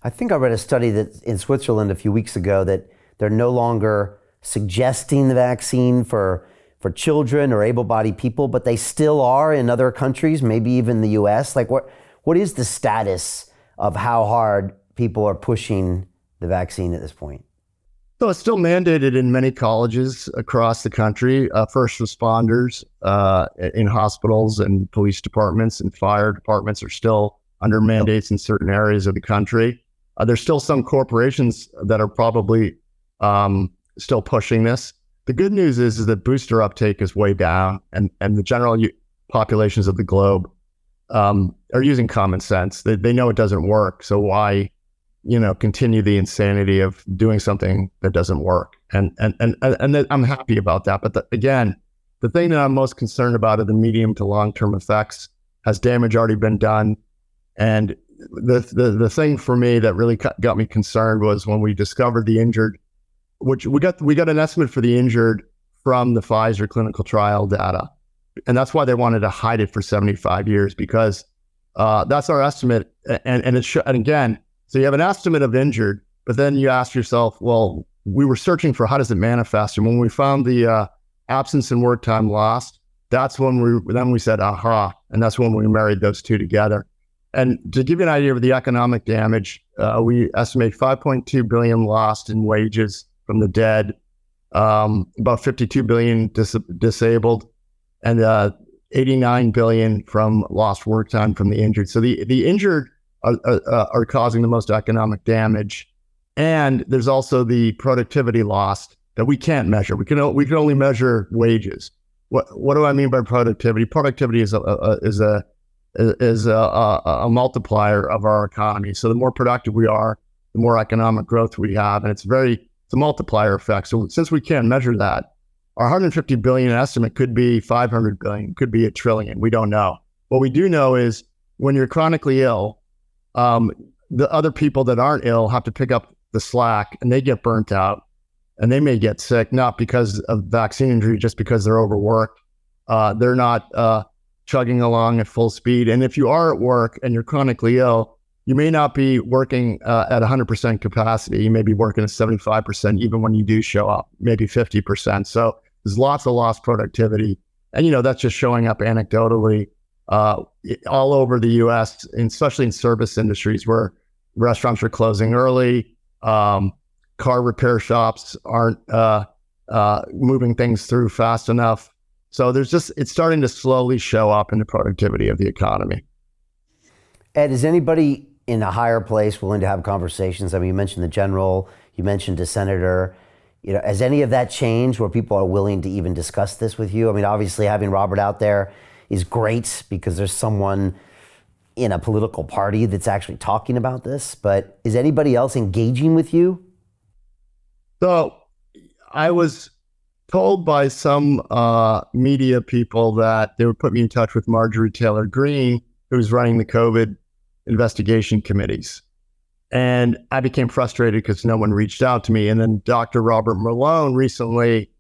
I think I read a study that in Switzerland a few weeks ago that they're no longer suggesting the vaccine for children or able-bodied people, but they still are in other countries, maybe even the US. Like what is the status of how hard people are pushing the vaccine at this point? So it's still mandated in many colleges across the country. First responders in hospitals and police departments and fire departments are still under mandates in certain areas of the country. There's still some corporations that are probably still pushing this. The good news is that booster uptake is way down, and the general populations of the globe are using common sense. They know it doesn't work, so why, continue the insanity of doing something that doesn't work? And I'm happy about that. But again, the thing that I'm most concerned about are the medium to long-term effects. Has damage already been done? And the thing for me that really got me concerned was when we discovered the injured, which we got an estimate for the injured from the Pfizer clinical trial data. And that's why they wanted to hide it for 75 years, because that's our estimate. And again, so you have an estimate of injured, but then you ask yourself, well, we were searching for how does it manifest? And when we found the absence and work time lost, that's when we said, aha. And that's when we married those two together. And to give you an idea of the economic damage, we estimate 5.2 billion lost in wages from the dead, about 52 billion disabled, and 89 billion from lost work time from the injured. So the injured are causing the most economic damage. And there's also the productivity lost that we can't measure. We can only measure wages. What do I mean by productivity? Productivity is a multiplier of our economy. So the more productive we are, the more economic growth we have, and it's a multiplier effect. So since we can't measure that, our 150 billion estimate could be 500 billion, could be $1 trillion. We don't know. What we do know is when you're chronically ill, the other people that aren't ill have to pick up the slack, and they get burnt out, and they may get sick, not because of vaccine injury, just because they're overworked. They're not chugging along at full speed. And if you are at work and you're chronically ill, you may not be working at 100% capacity. You may be working at 75%, even when you do show up, maybe 50%. So there's lots of lost productivity. And, that's just showing up anecdotally all over the US, and especially in service industries where restaurants are closing early, car repair shops aren't moving things through fast enough. So it's starting to slowly show up in the productivity of the economy. Ed, is anybody in a higher place willing to have conversations? I mean, you mentioned the general, you mentioned a senator. Has any of that changed where people are willing to even discuss this with you? I mean, obviously having Robert out there is great because there's someone in a political party that's actually talking about this, but is anybody else engaging with you? So I was told by some media people that they would put me in touch with Marjorie Taylor Greene, who's running the COVID investigation committees. And I became frustrated because no one reached out to me. And then Dr. Robert Malone recently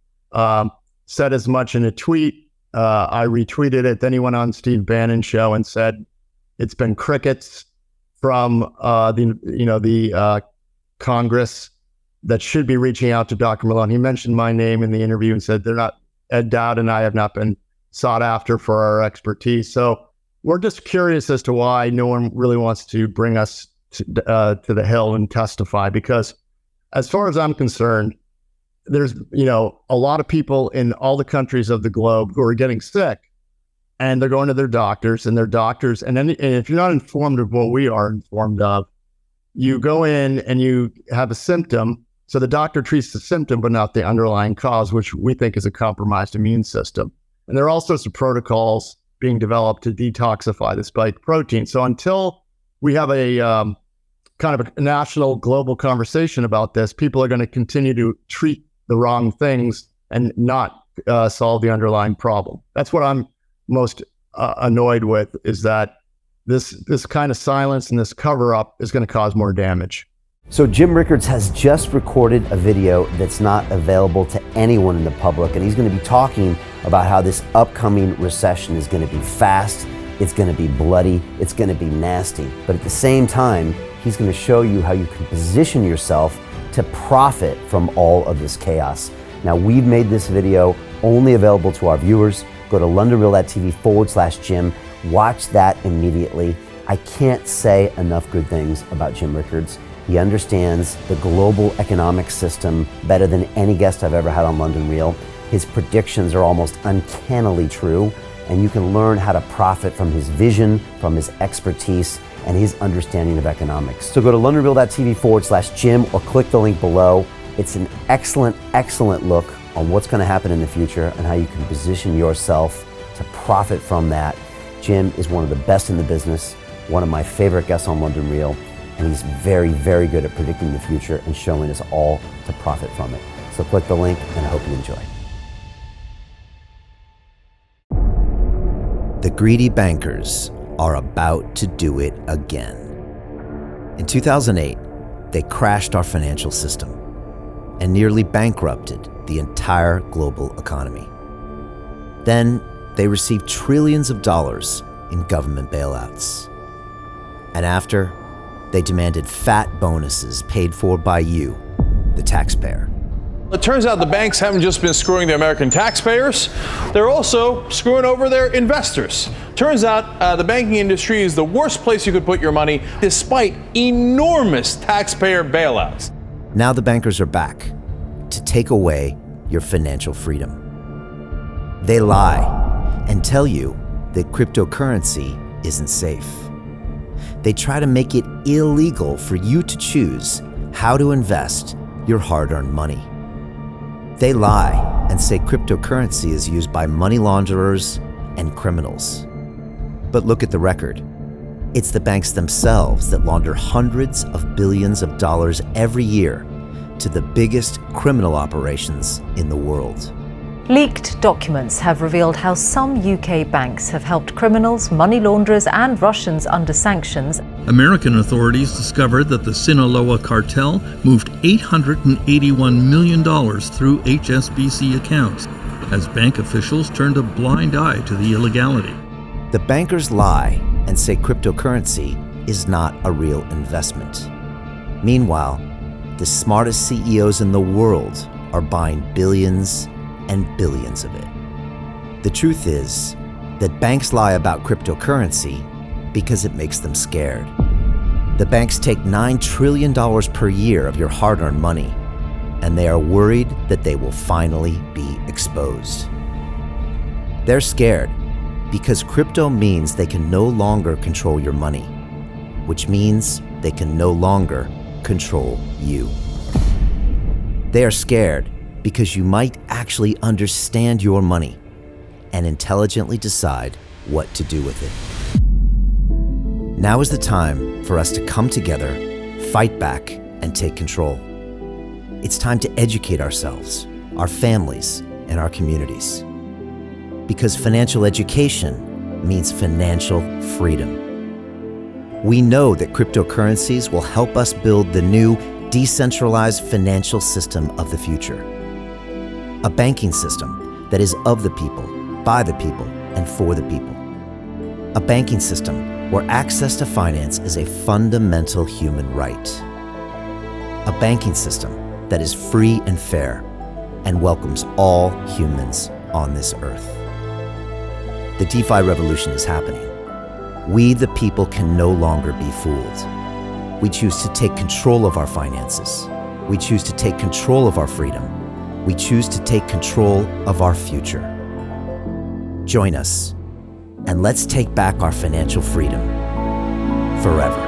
said as much in a tweet. I retweeted it. Then he went on Steve Bannon's show and said, it's been crickets from the Congress that should be reaching out to Dr. Malone. He mentioned my name in the interview and said Ed Dowd and I have not been sought after for our expertise. So we're just curious as to why no one really wants to bring us to the Hill and testify, because as far as I'm concerned, there's, a lot of people in all the countries of the globe who are getting sick, and they're going to their doctors, and if you're not informed of what we are informed of, you go in and you have a symptom. So the doctor treats the symptom, but not the underlying cause, which we think is a compromised immune system. And there are all sorts of protocols being developed to detoxify the spike protein. So until we have a kind of a national global conversation about this, people are going to continue to treat the wrong things and not solve the underlying problem. That's what I'm most annoyed with, is that this kind of silence and this cover up is going to cause more damage. So Jim Rickards has just recorded a video that's not available to anyone in the public, and he's going to be talking about how this upcoming recession is going to be fast, it's going to be bloody, it's going to be nasty. But at the same time, He's going to show you how you can position yourself to profit from all of this chaos. Now, we've made this video only available to our viewers. Go to londonreal.tv/Jim. Watch that immediately. I can't say enough good things about Jim Rickards. He understands the global economic system better than any guest I've ever had on London Real. His predictions are almost uncannily true, and you can learn how to profit from his vision, from his expertise, and his understanding of economics. So go to londonreal.tv/Jim or click the link below. It's an excellent, excellent look on what's going to happen in the future and how you can position yourself to profit from that. Jim is one of the best in the business, one of my favorite guests on London Real, and he's very, very good at predicting the future and showing us all to profit from it. So click the link, and I hope you enjoy. The greedy bankers are about to do it again. In 2008, they crashed our financial system and nearly bankrupted the entire global economy. Then they received trillions of dollars in government bailouts. And after, they demanded fat bonuses paid for by you, the taxpayer. It turns out the banks haven't just been screwing the American taxpayers, they're also screwing over their investors. Turns out the banking industry is the worst place you could put your money, despite enormous taxpayer bailouts. Now the bankers are back to take away your financial freedom. They lie and tell you that cryptocurrency isn't safe. They try to make it illegal for you to choose how to invest your hard-earned money. They lie and say cryptocurrency is used by money launderers and criminals. But look at the record. It's the banks themselves that launder hundreds of billions of dollars every year to the biggest criminal operations in the world. Leaked documents have revealed how some UK banks have helped criminals, money launderers and Russians under sanctions. American authorities discovered that the Sinaloa cartel moved $881 million through HSBC accounts as bank officials turned a blind eye to the illegality. The bankers lie and say cryptocurrency is not a real investment. Meanwhile, the smartest CEOs in the world are buying billions and billions of it. The truth is that banks lie about cryptocurrency because it makes them scared. The banks take $9 trillion per year of your hard-earned money, and they are worried that they will finally be exposed. They're scared because crypto means they can no longer control your money, which means they can no longer control you. They are scared because you might actually understand your money and intelligently decide what to do with it. Now is the time for us to come together, fight back, and take control. It's time to educate ourselves, our families, and our communities. Because financial education means financial freedom. We know that cryptocurrencies will help us build the new decentralized financial system of the future. A banking system that is of the people, by the people, and for the people. A banking system where access to finance is a fundamental human right. A banking system that is free and fair and welcomes all humans on this earth. The DeFi revolution is happening. We, the people, can no longer be fooled. We choose to take control of our finances. We choose to take control of our freedom. We choose to take control of our future. Join us, and let's take back our financial freedom forever.